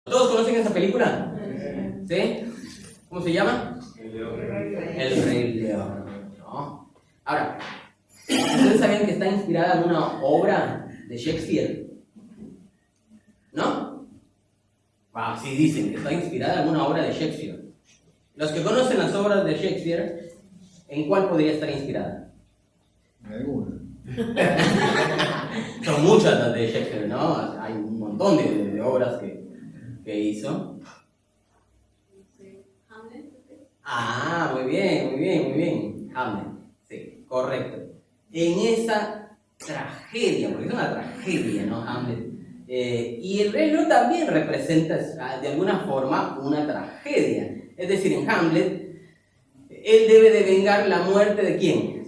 ¿Todos conocen esa película? ¿Sí? ¿Cómo se llama? El Rey León. ¿No? Ahora, ¿ustedes sabían que está inspirada en una obra de Shakespeare? ¿No? Wow, sí dicen que está inspirada en una obra de Shakespeare. Los que conocen las obras de Shakespeare, ¿en cuál podría estar inspirada? Alguna. Son muchas las de Shakespeare, ¿no? Hay un montón de obras que hizo. Ah, muy bien. Hamlet, sí, correcto. En esa tragedia, porque es una tragedia, ¿no? Hamlet. Y el Rey León también representa de alguna forma una tragedia. Es decir, en Hamlet, él debe de vengar la muerte de ¿quién?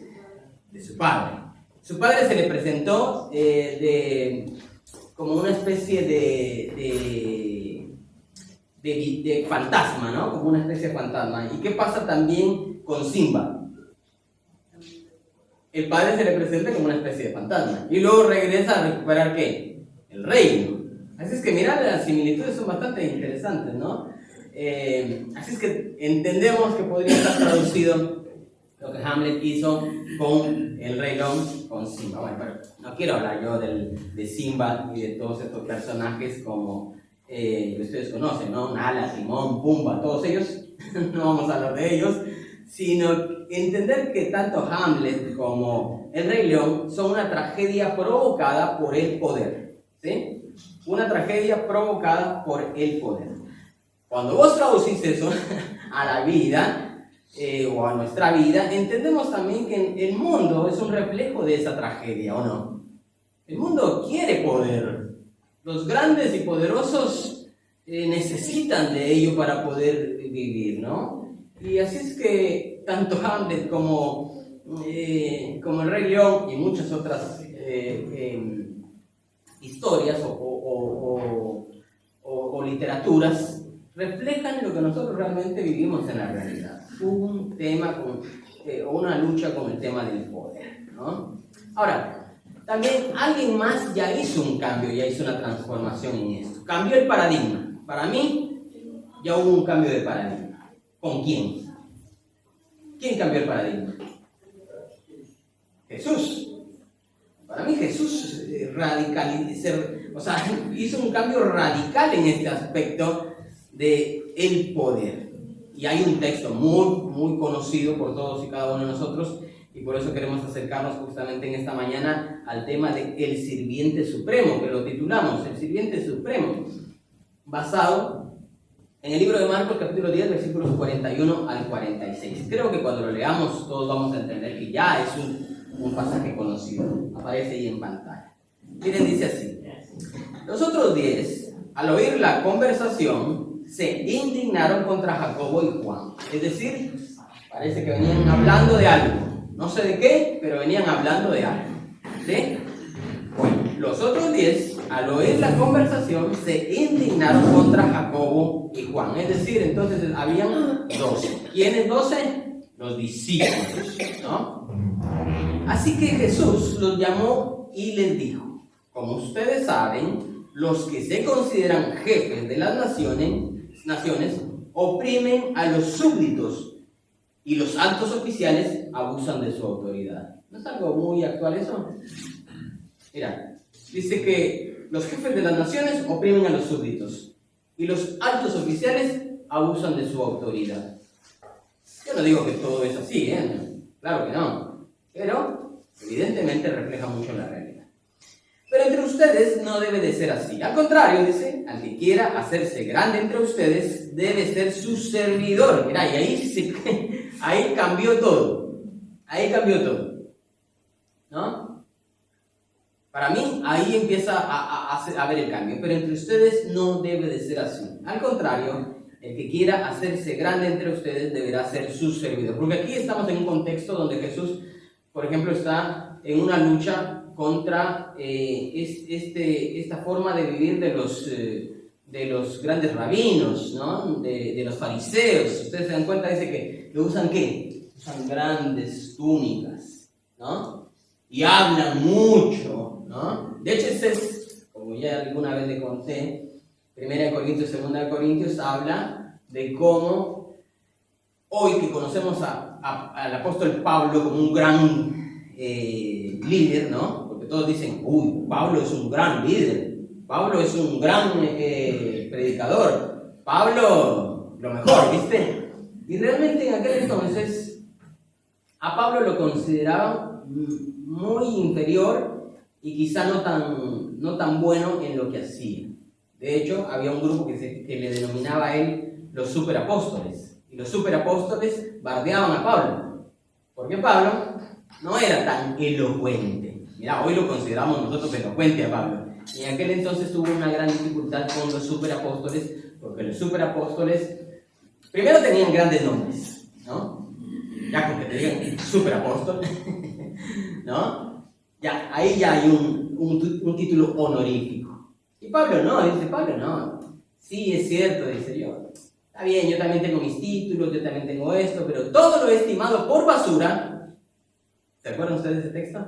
De su padre. Su padre se le presentó como una especie de fantasma, ¿no? Como una especie de fantasma. ¿Y qué pasa también con Simba? El padre se le presenta como una especie de fantasma. Y luego regresa a recuperar ¿qué? El reino. Así es que mirad, las similitudes son bastante interesantes, ¿no? Así es que entendemos que podría estar traducido lo que Hamlet hizo con el Rey León, con Simba. Bueno, pero no quiero hablar yo de Simba y de todos estos personajes como que ustedes conocen, ¿no? Nala, Timón, Pumba, todos ellos. No vamos a hablar de ellos, sino entender que tanto Hamlet como el Rey León son una tragedia provocada por el poder, ¿sí? Una tragedia provocada por el poder. Cuando vos traducís eso a la vida, o a nuestra vida, entendemos también que el mundo es un reflejo de esa tragedia, ¿o no? El mundo quiere poder. Los grandes y poderosos necesitan de ello para poder vivir, ¿no? Y así es que tanto Hamlet como el Rey León y muchas otras historias o literaturas reflejan lo que nosotros realmente vivimos en la realidad. Un tema o una lucha con el tema del poder, ¿no? Ahora, también alguien más ya hizo un cambio, ya hizo una transformación en esto. Cambió el paradigma. Para mí, ya hubo un cambio de paradigma. ¿Con quién? ¿Quién cambió el paradigma? Jesús. Para mí Jesús hizo un cambio radical en este aspecto del poder. Y hay un texto muy conocido por todos y cada uno de nosotros, y por eso queremos acercarnos justamente en esta mañana al tema de el sirviente supremo, que lo titulamos El sirviente supremo, basado en el libro de Marcos, capítulo 10, versículos 41 al 46. Creo que cuando lo leamos todos vamos a entender que ya es un pasaje conocido. Aparece ahí en pantalla. Miren, dice así: los otros 10, al oír la conversación, se indignaron contra Jacobo y Juan. Es decir, parece que venían hablando de algo. No sé de qué, pero venían hablando de algo. ¿Sí? Bueno, los otros 10, al oír la conversación, se indignaron contra Jacobo y Juan. Es decir, entonces habían 12. ¿Quiénes 12? Los discípulos, ¿no? Así que Jesús los llamó y les dijo: como ustedes saben, los que se consideran jefes de las naciones oprimen a los súbditos y los altos oficiales abusan de su autoridad. ¿No es algo muy actual eso? Mira, dice que los jefes de las naciones oprimen a los súbditos y los altos oficiales abusan de su autoridad. Yo no digo que todo es así, claro que no, pero evidentemente refleja mucho la realidad. Pero entre ustedes no debe de ser así. Al contrario, dice, al que quiera hacerse grande entre ustedes debe ser su servidor. Mira, y ahí cambió todo. Ahí cambió todo, ¿no? Para mí, ahí empieza a ver el cambio. Pero entre ustedes no debe de ser así. Al contrario, el que quiera hacerse grande entre ustedes deberá ser su servidor. Porque aquí estamos en un contexto donde Jesús, por ejemplo, está en una lucha contra esta forma de vivir de los grandes rabinos, ¿no? De los fariseos. Si ustedes se dan cuenta, dice que usan ¿qué? Usan grandes túnicas, ¿no? Y hablan mucho, ¿no? De hecho, como ya alguna vez le conté, Primera de Corintios, Segunda de Corintios, habla de cómo hoy que conocemos al apóstol Pablo como un gran líder, ¿no? Porque todos dicen, uy, Pablo es un gran líder, Pablo es un gran predicador, Pablo lo mejor, ¿viste? Y realmente en aquel entonces a Pablo lo consideraban muy inferior y quizá no tan bueno en lo que hacía. De hecho, había un grupo que le denominaba a él los superapóstoles. Y los superapóstoles bardeaban a Pablo. Porque Pablo no era tan elocuente. Mira, hoy lo consideramos nosotros elocuente a Pablo. Y en aquel entonces tuvo una gran dificultad con los superapóstoles, porque los superapóstoles primero tenían grandes nombres, ¿no? Ya con que te digan superapóstol, ¿no? Ya, ahí ya hay un título honorífico. Y Pablo no. Sí, es cierto, dice yo. Está bien, yo también tengo mis títulos, yo también tengo esto, pero todo lo he estimado por basura. ¿Se acuerdan ustedes de ese texto?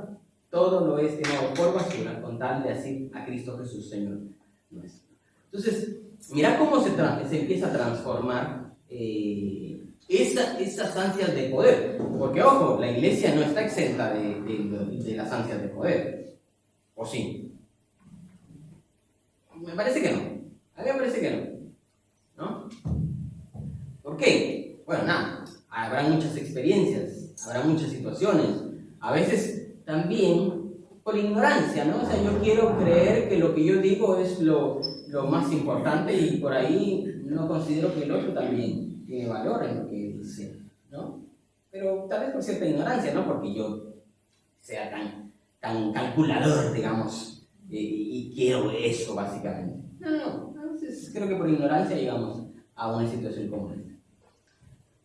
Todo lo he estimado por basura, con tal de así a Cristo Jesús, Señor nuestro. Entonces, mira cómo se empieza a transformar esas ansias de poder. Porque, ojo, la iglesia no está exenta de las ansias de poder. ¿O sí? Me parece que no. A mí me parece que no. ¿Por qué? Bueno, nada. Habrá muchas experiencias, habrá muchas situaciones. A veces también por ignorancia, ¿no? O sea, yo quiero creer que lo que yo digo es lo más importante y por ahí no considero que el otro también tiene valor en lo que dice, ¿no? Pero tal vez por cierta ignorancia, no porque yo sea tan calculador, digamos, y quiero eso, básicamente. No. Entonces creo que por ignorancia llegamos a una situación como esta.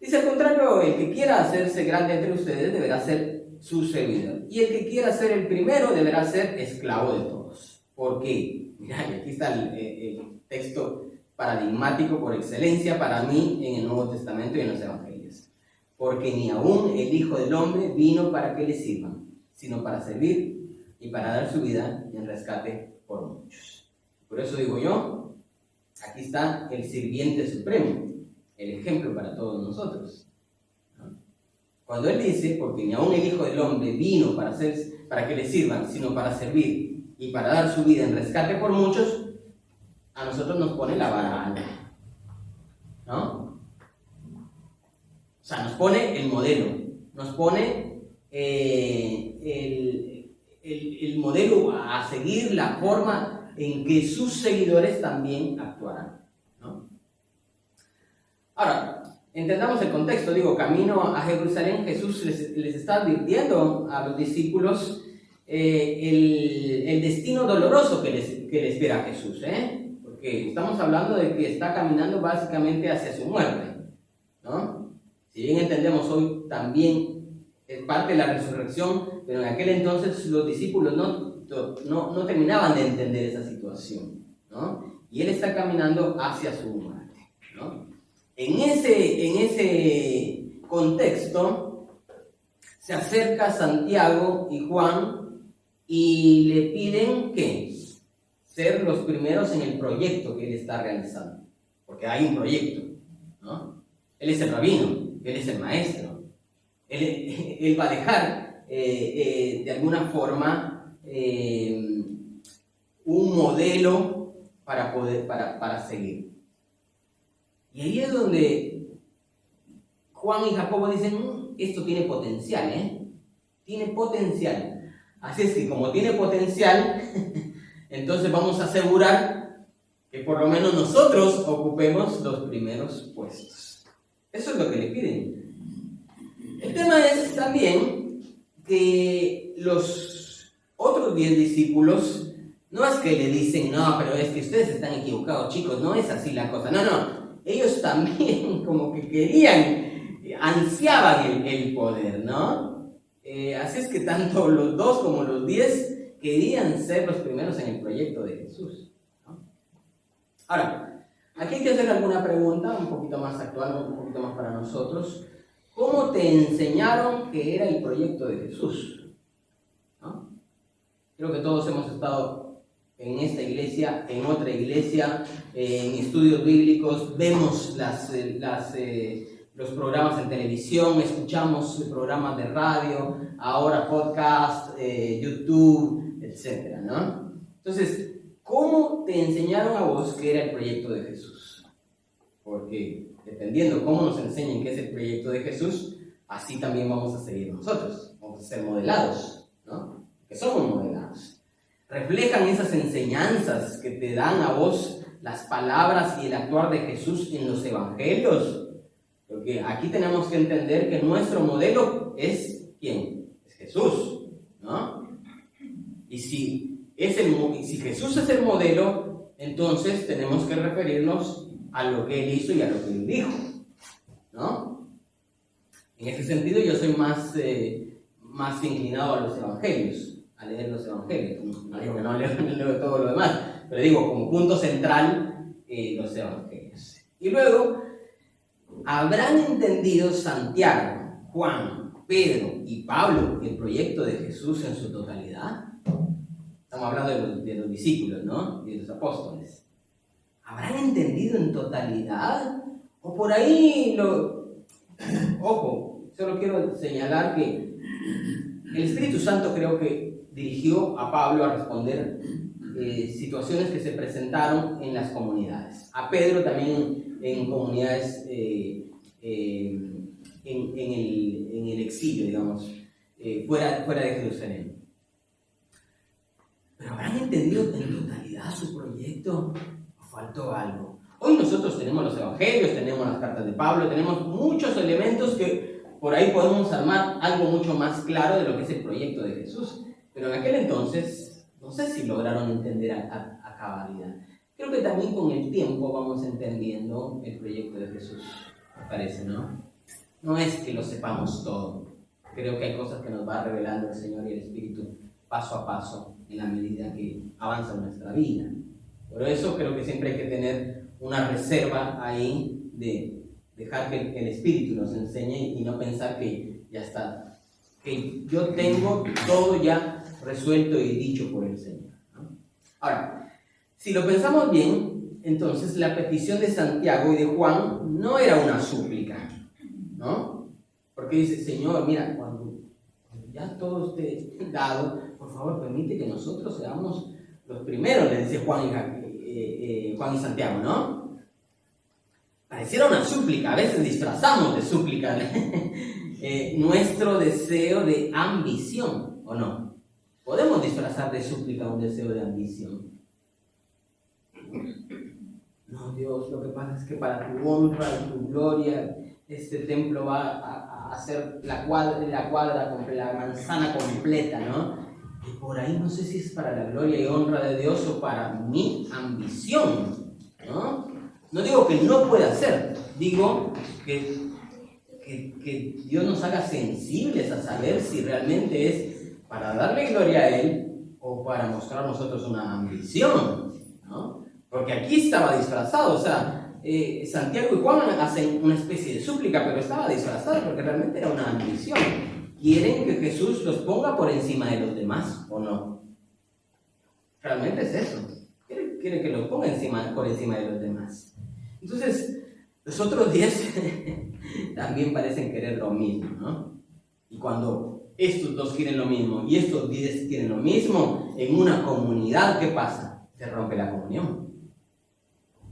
Dice al contrario, el que quiera hacerse grande entre ustedes deberá ser su servidor. Y el que quiera ser el primero deberá ser esclavo de todos. ¿Por qué? Mirá, aquí está el texto paradigmático por excelencia para mí en el Nuevo Testamento y en los Evangelios. Porque ni aún el Hijo del Hombre vino para que le sirvan, sino para servir y para dar su vida en rescate por muchos. Por eso digo yo, aquí está el sirviente supremo, el ejemplo para todos nosotros, ¿no? Cuando él dice, porque ni aún el Hijo del Hombre vino para que le sirvan, sino para servir y para dar su vida en rescate por muchos, a nosotros nos pone la vara alta, ¿no? O sea, nos pone el modelo, nos pone el modelo a seguir, la forma en que sus seguidores también actuarán, ¿no? Ahora, entendamos el contexto. Digo, camino a Jerusalén, Jesús les está advirtiendo a los discípulos el destino doloroso que le espera a Jesús, porque estamos hablando de que está caminando básicamente hacia su muerte, ¿no? Si bien entendemos hoy también es parte de la resurrección, pero en aquel entonces los discípulos no terminaban de entender esa situación, ¿no? Y él está caminando hacia su muerte, ¿no? En ese contexto se acerca Santiago y Juan y le piden que ser los primeros en el proyecto que él está realizando, porque hay un proyecto, ¿no? Él es el rabino, él es el maestro. Él va a dejar de alguna forma un modelo para seguir. Y ahí es donde Juan y Jacobo dicen, esto tiene potencial, tiene potencial. Así es que como tiene potencial, entonces vamos a asegurar que por lo menos nosotros ocupemos los primeros puestos. Eso es lo que le piden. El tema es también que los otros 10 discípulos no es que le dicen, no, pero es que ustedes están equivocados, chicos, no es así la cosa. No. Ellos también como que querían, ansiaban el poder, ¿no? Así es que tanto los 2 como los 10 querían ser los primeros en el proyecto de Jesús, ¿no? Ahora, aquí hay que hacer alguna pregunta un poquito más actual, un poquito más para nosotros. ¿Cómo te enseñaron que era el proyecto de Jesús? ¿No? Creo que todos hemos estado en esta iglesia, en otra iglesia, en estudios bíblicos, vemos los programas en televisión, escuchamos programas de radio, ahora podcast, YouTube, etcétera, ¿no? Entonces, ¿cómo te enseñaron a vos qué era el proyecto de Jesús? Porque dependiendo cómo nos enseñen qué es el proyecto de Jesús, así también vamos a seguir nosotros, vamos a ser modelados, ¿no? Que somos modelados. Reflejan esas enseñanzas que te dan a vos las palabras y el actuar de Jesús en los evangelios. Porque aquí tenemos que entender que nuestro modelo es ¿quién? Es Jesús, ¿no? Y si Jesús es el modelo, entonces tenemos que referirnos a lo que Él hizo y a lo que Él dijo, ¿no? En ese sentido yo soy más inclinado a los evangelios, a leer los evangelios. No digo que no leo todo lo demás, pero digo como punto central los evangelios. Y luego, ¿habrán entendido Santiago, Juan, Pedro y Pablo el proyecto de Jesús en su totalidad? Estamos hablando de los discípulos, ¿no? Y de los apóstoles. ¿Habrán entendido en totalidad? O por ahí, ojo, solo quiero señalar que el Espíritu Santo creo que dirigió a Pablo a responder situaciones que se presentaron en las comunidades. A Pedro también en comunidades en el exilio, digamos, fuera de Jerusalén. ¿Pero habrán entendido en totalidad su proyecto o faltó algo? Hoy nosotros tenemos los evangelios, tenemos las cartas de Pablo, tenemos muchos elementos que por ahí podemos armar algo mucho más claro de lo que es el proyecto de Jesús. Pero en aquel entonces, no sé si lograron entender a cabalidad. Creo que también con el tiempo vamos entendiendo el proyecto de Jesús, me parece, ¿no? No es que lo sepamos todo. Creo que hay cosas que nos va revelando el Señor y el Espíritu paso a paso en la medida que avanza nuestra vida. Por eso creo que siempre hay que tener una reserva ahí de dejar que el Espíritu nos enseñe y no pensar que ya está, que yo tengo todo ya resuelto y dicho por el Señor, ¿no? Ahora, si lo pensamos bien, entonces la petición de Santiago y de Juan no era una súplica, ¿no? Porque dice, Señor, mira, cuando ya todo esté dado, por favor, permite que nosotros seamos los primeros, le dice Juan y Santiago, ¿no? Pareciera una súplica, a veces disfrazamos de súplica nuestro deseo de ambición, ¿o no? Podemos disfrazar de súplica un deseo de ambición. No, Dios, lo que pasa es que para tu honra y tu gloria, este templo va a ser la manzana completa, ¿no? Y por ahí no sé si es para la gloria y honra de Dios o para mi ambición, ¿no? No digo que no pueda ser, digo que Dios nos haga sensibles a saber si realmente es para darle gloria a Él o para mostrar a nosotros una ambición, ¿no? Porque aquí estaba disfrazado, o sea, Santiago y Juan hacen una especie de súplica, pero estaba disfrazado porque realmente era una ambición. ¿Quieren que Jesús los ponga por encima de los demás o no? Realmente es eso. Quiere que los ponga por encima de los demás. Entonces, los otros 10 también parecen querer lo mismo, ¿no? Y cuando estos dos quieren lo mismo y estos 10 quieren lo mismo, en una comunidad, ¿qué pasa? Se rompe la comunión.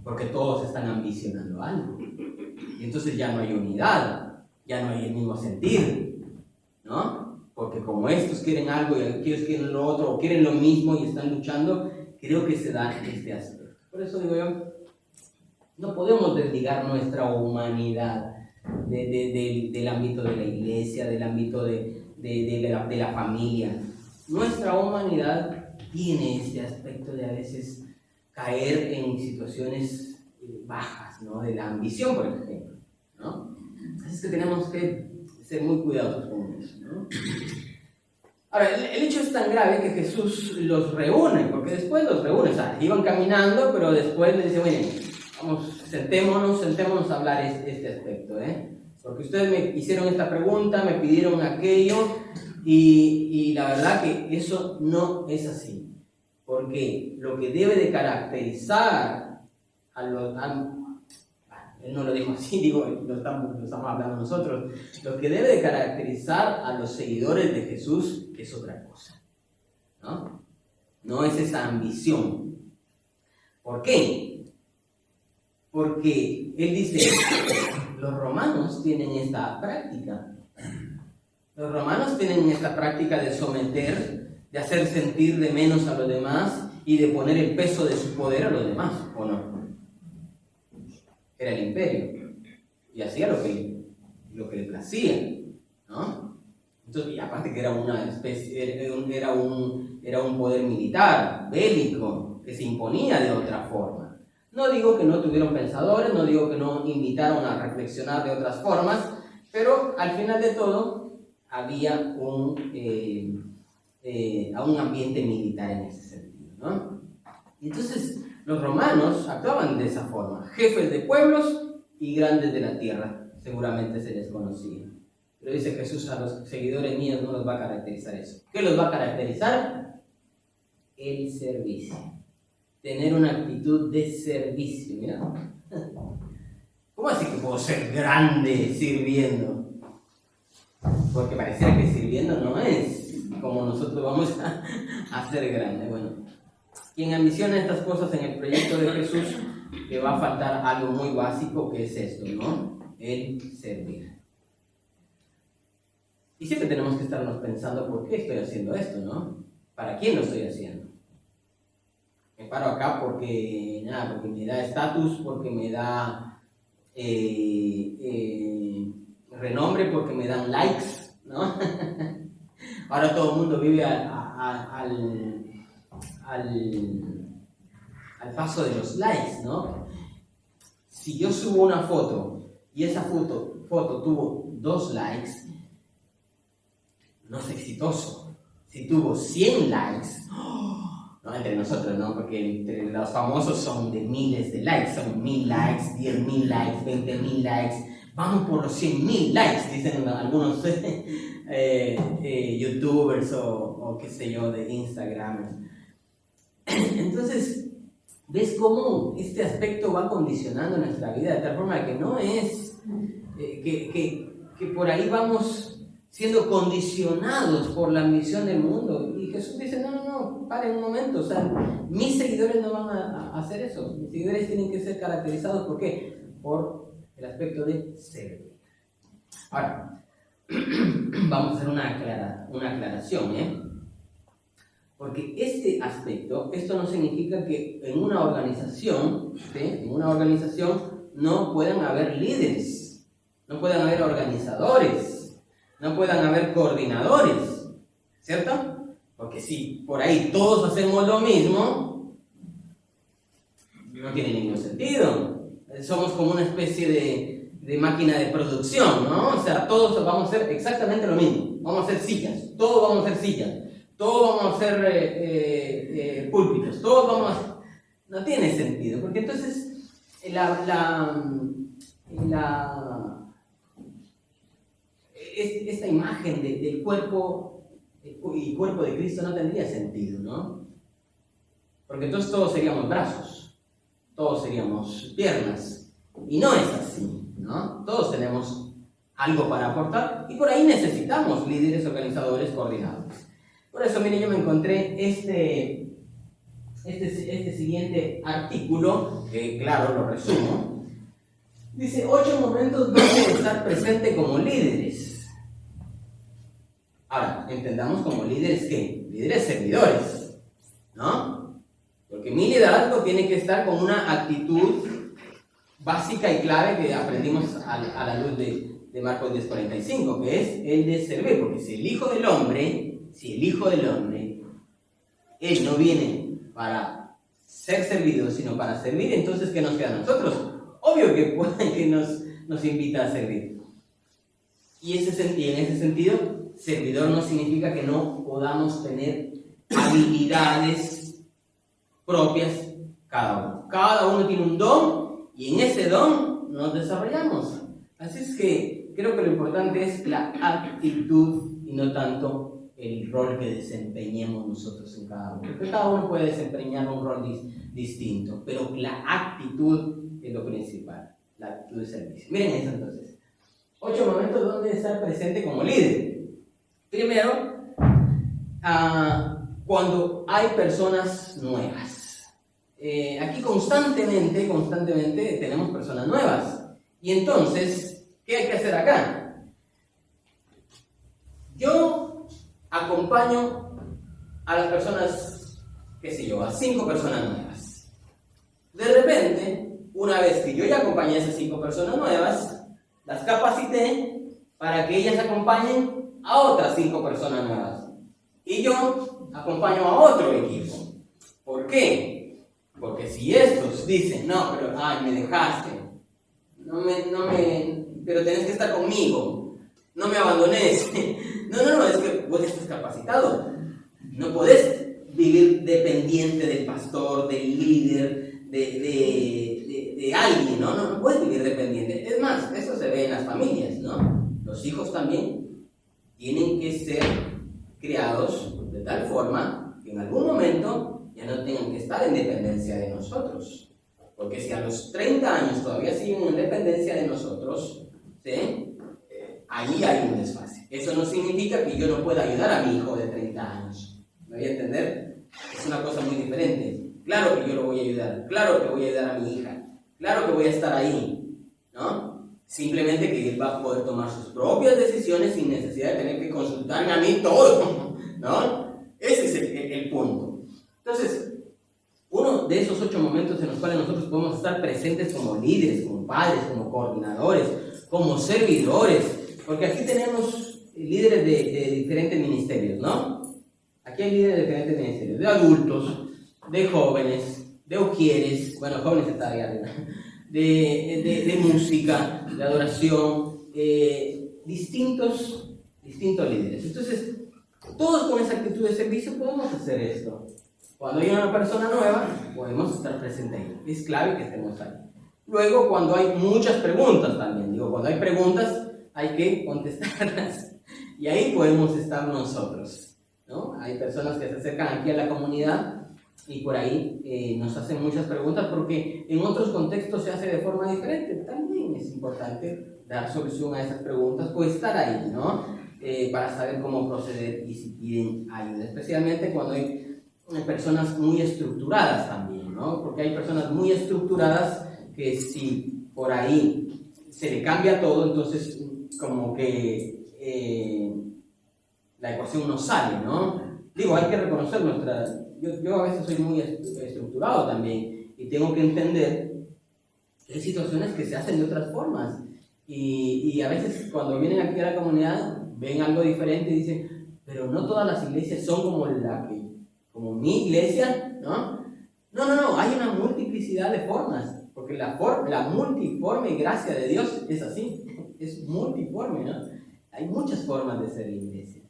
Porque todos están ambicionando algo. Y entonces ya no hay unidad, ya no hay el mismo sentir, ¿no? Porque como estos quieren algo y aquellos quieren lo otro, o quieren lo mismo y están luchando, creo que se da este aspecto. Por eso digo yo, no podemos desligar nuestra humanidad del ámbito de la iglesia, del ámbito de la familia. Nuestra humanidad tiene este aspecto de a veces caer en situaciones bajas, ¿no? De la ambición, por ejemplo, ¿no? Así es que tenemos que ser muy cuidadosos con eso, ¿no? Ahora, el hecho es tan grave que Jesús los reúne, porque después los reúne, o sea, iban caminando, pero después les dice, miren, vamos, sentémonos a hablar este aspecto, porque ustedes me hicieron esta pregunta, me pidieron aquello, y la verdad que eso no es así. Porque lo que debe de caracterizar él no lo dijo así, digo, lo estamos hablando nosotros. Lo que debe de caracterizar a los seguidores de Jesús es otra cosa, ¿no? No es esa ambición. ¿Por qué? Porque él dice, los romanos tienen esta práctica. Los romanos tienen esta práctica de someter, de hacer sentir de menos a los demás y de poner el peso de su poder a los demás, ¿o no? Era el imperio y hacía lo que le placía, ¿no? Entonces, y aparte que era una especie, era un poder militar, bélico, que se imponía de otra forma. No digo que no tuvieron pensadores, no digo que no invitaron a reflexionar de otras formas, pero al final de todo había un ambiente militar en ese sentido, ¿no? Entonces, los romanos actuaban de esa forma, jefes de pueblos y grandes de la tierra, seguramente se les conocía. Pero dice Jesús, a los seguidores míos no los va a caracterizar eso. ¿Qué los va a caracterizar? El servicio. Tener una actitud de servicio. Mira, ¿cómo así que puedo ser grande sirviendo? Porque pareciera que sirviendo no es como nosotros vamos a ser grandes. Bueno, quien ambiciona estas cosas en el proyecto de Jesús, le va a faltar algo muy básico, que es esto, ¿no? El servir. Y siempre tenemos que estarnos pensando, ¿por qué estoy haciendo esto, no? ¿Para quién lo estoy haciendo? Me paro acá porque me da estatus, porque me da renombre, porque me dan likes, ¿no? Ahora todo el mundo vive al paso de los likes, ¿no? Si yo subo una foto y esa foto tuvo 2 likes, no es exitoso. Si tuvo 100 likes, no entre nosotros, ¿no? Porque entre los famosos son de miles de likes, son 1000 likes, 10.000 likes, 20.000 likes. Vamos por los 100.000 likes, dicen algunos youtubers o qué sé yo, de Instagram. Entonces, ¿ves cómo este aspecto va condicionando nuestra vida de tal forma que no es que por ahí vamos siendo condicionados por la ambición del mundo? Y Jesús dice, no, paren un momento, o sea, mis seguidores no van a hacer eso. Mis seguidores tienen que ser caracterizados, ¿por qué? Por el aspecto de servir. Ahora, vamos a hacer una aclaración, porque este aspecto, esto no significa que en una organización, no puedan haber líderes, no puedan haber organizadores, no puedan haber coordinadores, ¿cierto? Porque si por ahí todos hacemos lo mismo, no tiene ningún sentido. Somos como una especie de máquina de producción, ¿no? O sea, todos vamos a hacer exactamente lo mismo. Vamos a hacer sillas, todos vamos a hacer sillas, todos vamos a hacer púlpitos, todos vamos a... No tiene sentido, porque entonces esta imagen del cuerpo y cuerpo de Cristo no tendría sentido, ¿no? Porque entonces todos seríamos brazos, todos seríamos piernas, y no es así, ¿no? Todos tenemos algo para aportar y por ahí necesitamos líderes, organizadores, coordinadores. Por eso, miren, yo me encontré este siguiente artículo, que claro, lo resumo. Dice, 8 momentos donde estar presente como líderes. Ahora, entendamos como líderes, ¿qué? Líderes servidores, ¿no? Porque mi liderazgo tiene que estar con una actitud básica y clave que aprendimos a la luz de Marcos 10:45, que es el de servir. Porque si el Hijo del Hombre, Él no viene para ser servido, sino para servir, entonces ¿qué nos queda a nosotros? Obvio que nos invita a servir. Y en ese sentido, servidor no significa que no podamos tener habilidades propias cada uno. Cada uno tiene un don y en ese don nos desarrollamos. Así es que creo que lo importante es la actitud y no tanto el rol que desempeñemos nosotros en cada uno. Porque cada uno puede desempeñar un rol distinto, pero la actitud es lo principal, la actitud de servicio. Miren eso entonces. 8 momentos donde estar presente como líder. Primero, cuando hay personas nuevas. Aquí constantemente tenemos personas nuevas. Y entonces, ¿qué hay que hacer acá? Yo acompaño a las personas, qué sé yo, a 5 personas nuevas. De repente, una vez que yo ya acompañé a esas 5 personas nuevas, las capacité para que ellas acompañen a otras 5 personas nuevas. Y yo acompaño a otro equipo. ¿Por qué? Porque si estos dicen, no, pero me dejaste, pero tenés que estar conmigo, no me abandones. No, es que vos estás capacitado. No podés vivir dependiente del pastor, del líder, de alguien, ¿no? No puedes vivir dependiente. Es más, eso se ve en las familias, ¿no? Los hijos también tienen que ser criados de tal forma que en algún momento ya no tengan que estar en dependencia de nosotros. Porque si a los 30 años todavía siguen en dependencia de nosotros, ¿sí? Ahí hay un desfase. Eso no significa que yo no pueda ayudar a mi hijo de 30 años. ¿Me voy a entender? Es una cosa muy diferente. Claro que yo lo voy a ayudar. Claro que voy a ayudar a mi hija. Claro que voy a estar ahí, ¿no? Simplemente que él va a poder tomar sus propias decisiones sin necesidad de tener que consultarme a mí todo, ¿no? Ese es el punto. Entonces, uno de esos 8 momentos en los cuales nosotros podemos estar presentes como líderes, como padres, como coordinadores, como servidores, porque aquí tenemos líderes de diferentes ministerios, ¿no? Aquí hay líderes de diferentes ministerios, de adultos, de jóvenes, de ujieres, bueno, jóvenes está ahí arriba, de música, de adoración, distintos líderes. Entonces, todos con esa actitud de servicio podemos hacer esto. Cuando hay una persona nueva, podemos estar presentes ahí. Es clave que estemos ahí. Luego, cuando hay muchas preguntas también, cuando hay preguntas, hay que contestarlas. Y ahí podemos estar nosotros, ¿no? Hay personas que se acercan aquí a la comunidad y por ahí nos hacen muchas preguntas porque en otros contextos se hace de forma diferente. También es importante dar solución a esas preguntas o estar ahí, ¿no? Para saber cómo proceder y si piden ayuda, especialmente cuando hay personas muy estructuradas también, ¿no? Porque hay personas muy estructuradas que si por ahí se le cambia todo, entonces como que la ecuación no sale, ¿no? Hay que reconocer yo a veces soy muy estructurado también y tengo que entender que hay situaciones que se hacen de otras formas y a veces cuando vienen aquí a la comunidad ven algo diferente y dicen, pero no todas las iglesias son como mi iglesia, ¿no? No, hay una multiplicidad de formas, porque la multiforme gracia de Dios es así, es multiforme, ¿no? Hay muchas formas de ser iglesia.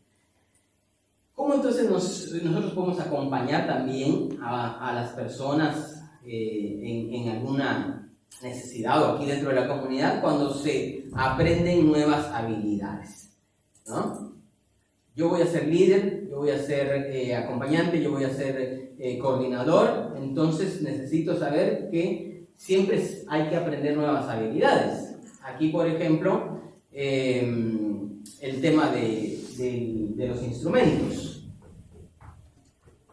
¿Cómo entonces nosotros podemos acompañar también a las personas en alguna necesidad o aquí dentro de la comunidad cuando se aprenden nuevas habilidades, ¿no? Yo voy a ser líder, yo voy a ser acompañante, yo voy a ser coordinador, entonces necesito saber que siempre hay que aprender nuevas habilidades. Aquí, por ejemplo, el tema de los instrumentos.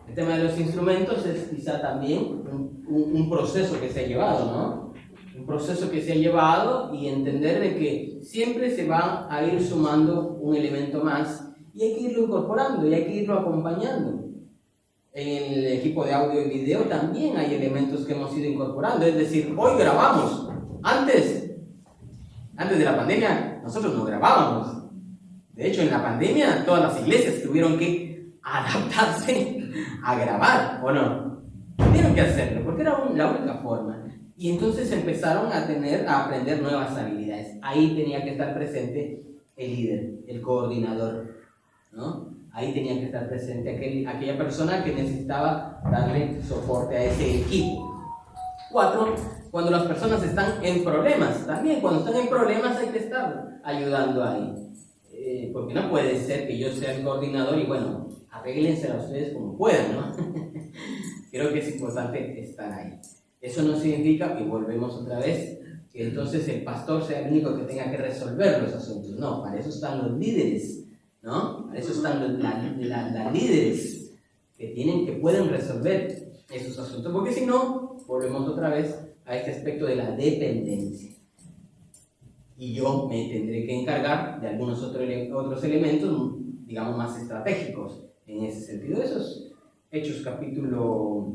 El tema de los instrumentos es quizá también un proceso que se ha llevado, ¿no? Un proceso que se ha llevado y entender de que siempre se va a ir sumando un elemento más y hay que irlo incorporando y hay que irlo acompañando. En el equipo de audio y video también hay elementos que hemos ido incorporando, es decir, hoy grabamos. Antes de la pandemia nosotros no grabábamos. De hecho, en la pandemia todas las iglesias tuvieron que adaptarse a grabar, ¿o no? Tuvieron que hacerlo porque era la única forma. Y entonces empezaron a aprender nuevas habilidades. Ahí tenía que estar presente el líder, el coordinador, ¿no? Ahí tenía que estar presente aquella persona que necesitaba darle soporte a ese equipo. 4, cuando las personas están en problemas. También cuando están en problemas hay que estar ayudando ahí. porque no puede ser que yo sea el coordinador y bueno, arréglensela ustedes como puedan, ¿no? Creo que es importante estar ahí. Eso no significa, y volvemos otra vez, que entonces el pastor sea el único que tenga que resolver los asuntos. No, para eso están los líderes, ¿no? Para eso están las líderes que pueden resolver esos asuntos, porque si no, volvemos otra vez a este aspecto de la dependencia. Y yo me tendré que encargar de algunos otros elementos, digamos, más estratégicos en ese sentido. Esos Hechos capítulo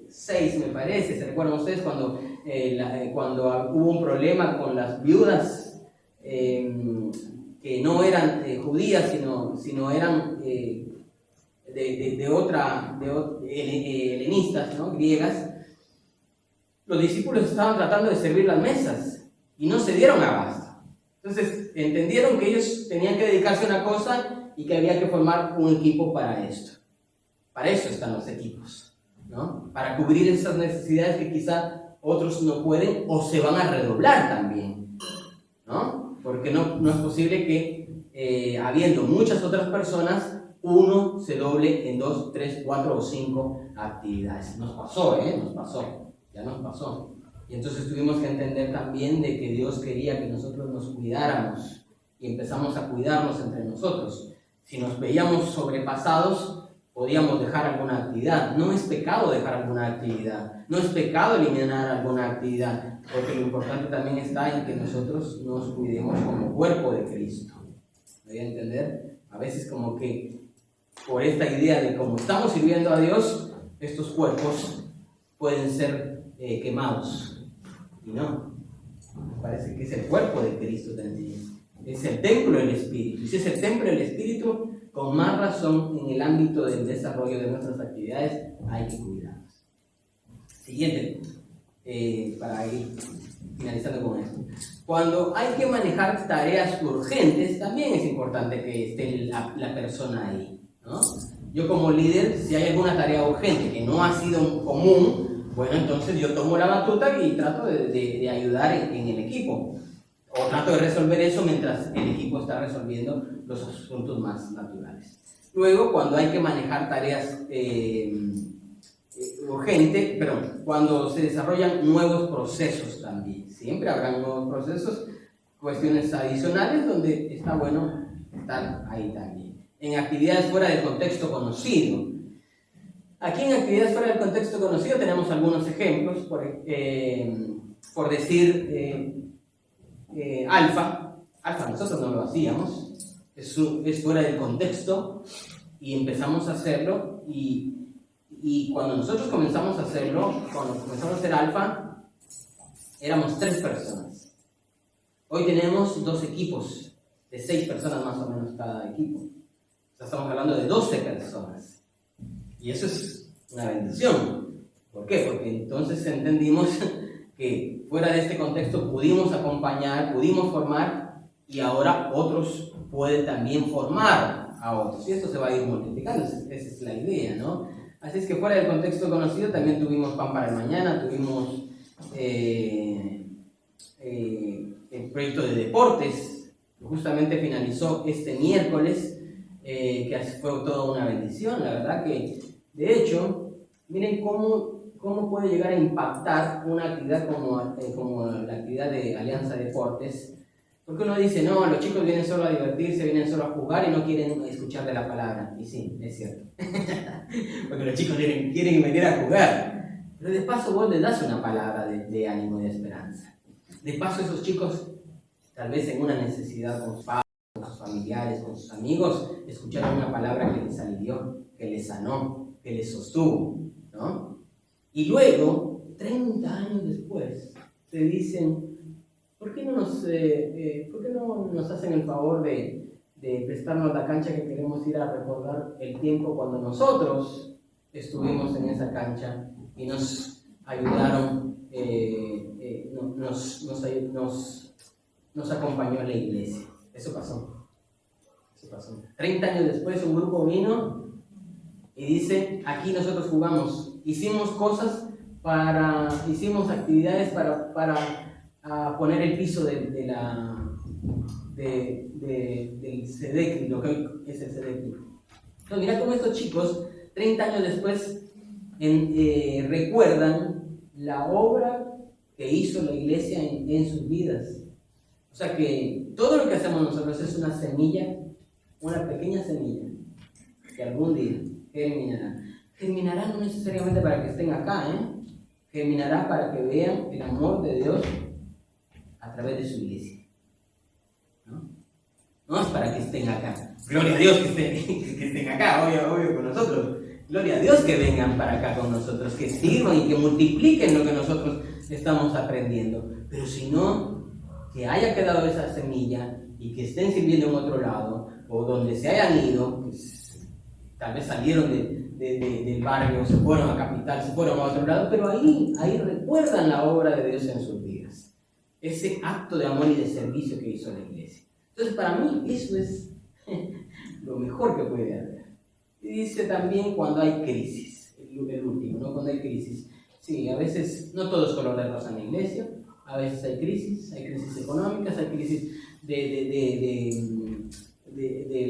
6, me parece, ¿se recuerdan ustedes cuando hubo un problema con las viudas que no eran judías, sino eran helenistas, ¿no? Griegas? Los discípulos estaban tratando de servir las mesas y no se dieron abasto. Entonces entendieron que ellos tenían que dedicarse a una cosa y que había que formar un equipo para esto. Para eso están los equipos, ¿no? Para cubrir esas necesidades que quizá otros no pueden o se van a redoblar también, ¿no? Porque no es posible que habiendo muchas otras personas, uno se doble en 2, 3, 4 o 5 actividades. Nos pasó, ya nos pasó. Y entonces tuvimos que entender también de que Dios quería que nosotros nos cuidáramos y empezamos a cuidarnos entre nosotros. Si nos veíamos sobrepasados, podíamos dejar alguna actividad. No es pecado dejar alguna actividad, no es pecado eliminar alguna actividad, porque lo importante también está en que nosotros nos cuidemos como cuerpo de Cristo. ¿Me voy a entender? A veces como que por esta idea de cómo estamos sirviendo a Dios, estos cuerpos pueden ser quemados. Y no, me parece que es el cuerpo de Cristo también. Es el templo del Espíritu. Y si es el templo del Espíritu, con más razón en el ámbito del desarrollo de nuestras actividades hay que cuidarnos. Siguiente, para ir finalizando con esto. Cuando hay que manejar tareas urgentes, también es importante que esté la persona ahí, ¿no? Yo como líder, si hay alguna tarea urgente que no ha sido común, bueno, entonces yo tomo la batuta y trato de ayudar en el equipo. O trato de resolver eso mientras el equipo está resolviendo los asuntos más naturales. Luego, cuando hay que manejar tareas urgentes, cuando se desarrollan nuevos procesos también. Siempre habrá nuevos procesos, cuestiones adicionales donde está bueno estar ahí también. En actividades fuera del contexto conocido. Aquí en actividades fuera del contexto conocido tenemos algunos ejemplos, por decir... Alfa nosotros no lo hacíamos, es fuera del contexto y empezamos a hacerlo y cuando nosotros comenzamos a hacerlo, cuando comenzamos a hacer Alfa, éramos 3 personas. Hoy tenemos 2 equipos, de 6 personas más o menos cada equipo. O sea, estamos hablando de 12 personas. Y eso es una bendición. ¿Por qué? Porque entonces entendimos que fuera de este contexto pudimos acompañar, pudimos formar y ahora otros pueden también formar a otros. Y esto se va a ir multiplicando, esa es la idea, ¿no? Así es que fuera del contexto conocido también tuvimos Pan para el Mañana, tuvimos el proyecto de deportes, que justamente finalizó este miércoles, que fue toda una bendición, la verdad que, de hecho, miren cómo puede llegar a impactar una actividad como la actividad de Alianza Deportes, porque uno dice, no, los chicos vienen solo a divertirse, vienen solo a jugar y no quieren escuchar de la palabra. Y sí, es cierto, porque los chicos quieren venir a jugar, pero de paso vos les das una palabra de ánimo y de esperanza. De paso esos chicos, tal vez en una necesidad con sus padres, con sus familiares, con sus amigos, escucharon una palabra que les alivió, que les sanó, que les sostuvo, ¿no? Y luego, 30 años después, te dicen, ¿por qué no nos hacen el favor de prestarnos la cancha que queremos ir a recordar el tiempo cuando nosotros estuvimos en esa cancha y nos ayudaron, nos acompañó a la iglesia? Eso pasó. 30 años después un grupo vino y dice, aquí nosotros jugamos. Hicimos hicimos actividades para poner el piso de del SEDECRI, lo que hoy es el SEDECRI. Entonces, mira cómo estos chicos, 30 años después, recuerdan la obra que hizo la iglesia en sus vidas. O sea que todo lo que hacemos nosotros es una semilla, una pequeña semilla, que algún día germinará. Germinará no necesariamente para que estén acá, germinará para que vean el amor de Dios a través de su iglesia. No es para que estén acá. Gloria a Dios que estén acá, obvio con nosotros. Gloria a Dios que vengan para acá con nosotros, que sirvan y que multipliquen lo que nosotros estamos aprendiendo. Pero si no, que haya quedado esa semilla y que estén sirviendo en otro lado, o donde se hayan ido, pues, tal vez salieron del barrio, se fueron a capital, se fueron a otro lado, pero ahí recuerdan la obra de Dios en sus vidas. Ese acto de amor y de servicio que hizo la iglesia. Entonces, para mí, eso es lo mejor que puede haber. Y dice también cuando hay crisis, el último, ¿no? Cuando hay crisis. Sí, a veces no todo es color de rosa en la iglesia, a veces hay crisis económicas, hay crisis de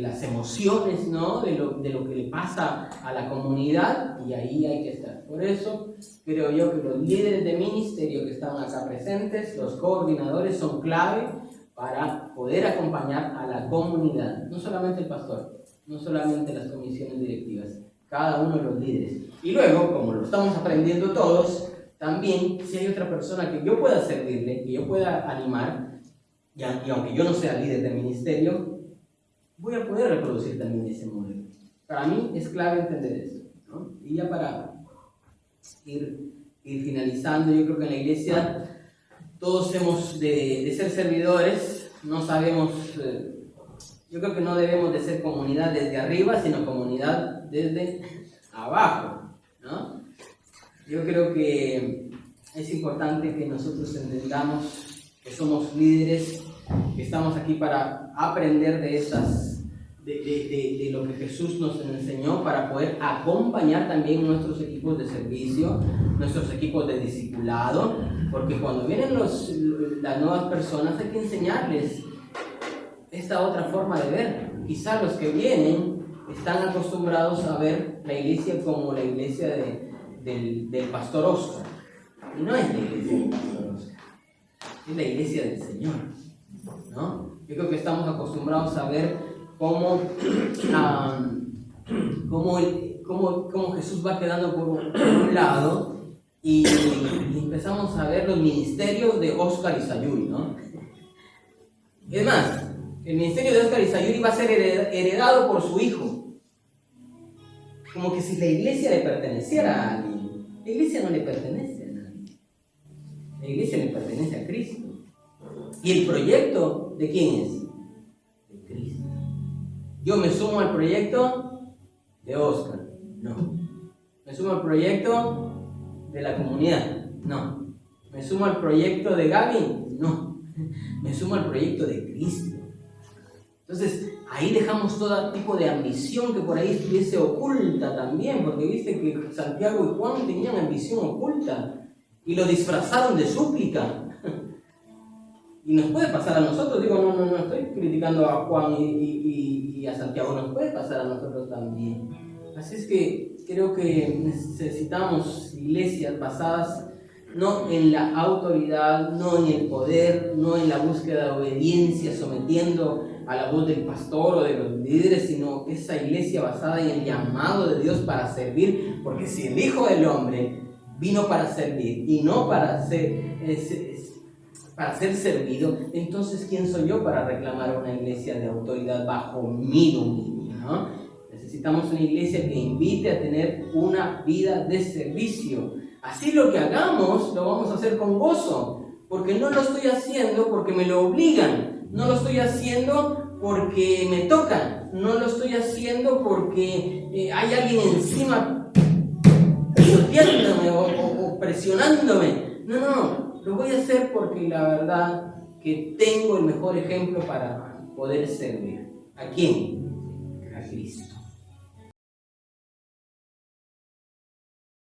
las emociones, ¿no? De lo que le pasa a la comunidad, y ahí hay que estar. Por eso creo yo que los líderes de ministerio que están acá presentes, los coordinadores, son clave para poder acompañar a la comunidad, no solamente el pastor, no solamente las comisiones directivas, cada uno de los líderes. Y luego, como lo estamos aprendiendo todos, también si hay otra persona que yo pueda servirle, que yo pueda animar, y aunque yo no sea líder de ministerio, voy a poder reproducir también ese modelo. Para mí es clave entender eso, ¿no? Y ya para ir finalizando, yo creo que en la iglesia todos hemos de ser servidores, no sabemos, yo creo que no debemos de ser comunidad desde arriba, sino comunidad desde abajo, ¿no? Yo creo que es importante que nosotros entendamos que somos líderes, que estamos aquí para aprender de lo que Jesús nos enseñó, para poder acompañar también nuestros equipos de servicio, nuestros equipos de discipulado, porque cuando vienen las nuevas personas hay que enseñarles esta otra forma de ver. Quizá los que vienen están acostumbrados a ver la iglesia como la iglesia del pastor Oscar, y no es la iglesia del pastor Oscar, es la iglesia del Señor, ¿no? Yo creo que estamos acostumbrados a ver cómo Jesús va quedando por un lado, y empezamos a ver los ministerios de Oscar y Sayuri, ¿no? Es más, el ministerio de Oscar y Sayuri va a ser heredado por su hijo, como que si la iglesia le perteneciera a alguien. La iglesia no le pertenece a nadie, la iglesia le pertenece a Cristo. ¿Y el proyecto de quién es? De Cristo. Yo me sumo al proyecto de Oscar, no. Me sumo al proyecto de la comunidad, no. Me sumo al proyecto de Gaby, no. Me sumo al proyecto de Cristo. Entonces, ahí dejamos todo tipo de ambición que por ahí estuviese oculta también, porque viste que Santiago y Juan tenían ambición oculta y lo disfrazaron de súplica. Y nos puede pasar a nosotros, digo, no estoy criticando a Juan y a Santiago, nos puede pasar a nosotros también. Así es que creo que necesitamos iglesias basadas no en la autoridad, no en el poder, no en la búsqueda de obediencia, sometiendo a la voz del pastor o de los líderes, sino esa iglesia basada en el llamado de Dios para servir, porque si el Hijo del Hombre vino para servir y no para ser servido, entonces ¿quién soy yo para reclamar una iglesia de autoridad bajo mi dominio, ¿no? Necesitamos una iglesia que invite a tener una vida de servicio. Así lo que hagamos, lo vamos a hacer con gozo, porque no lo estoy haciendo porque me lo obligan, no lo estoy haciendo porque me tocan, no lo estoy haciendo porque hay alguien encima pisoteándome o presionándome. No, lo voy a hacer porque la verdad que tengo el mejor ejemplo para poder servir. ¿A quién? A Cristo.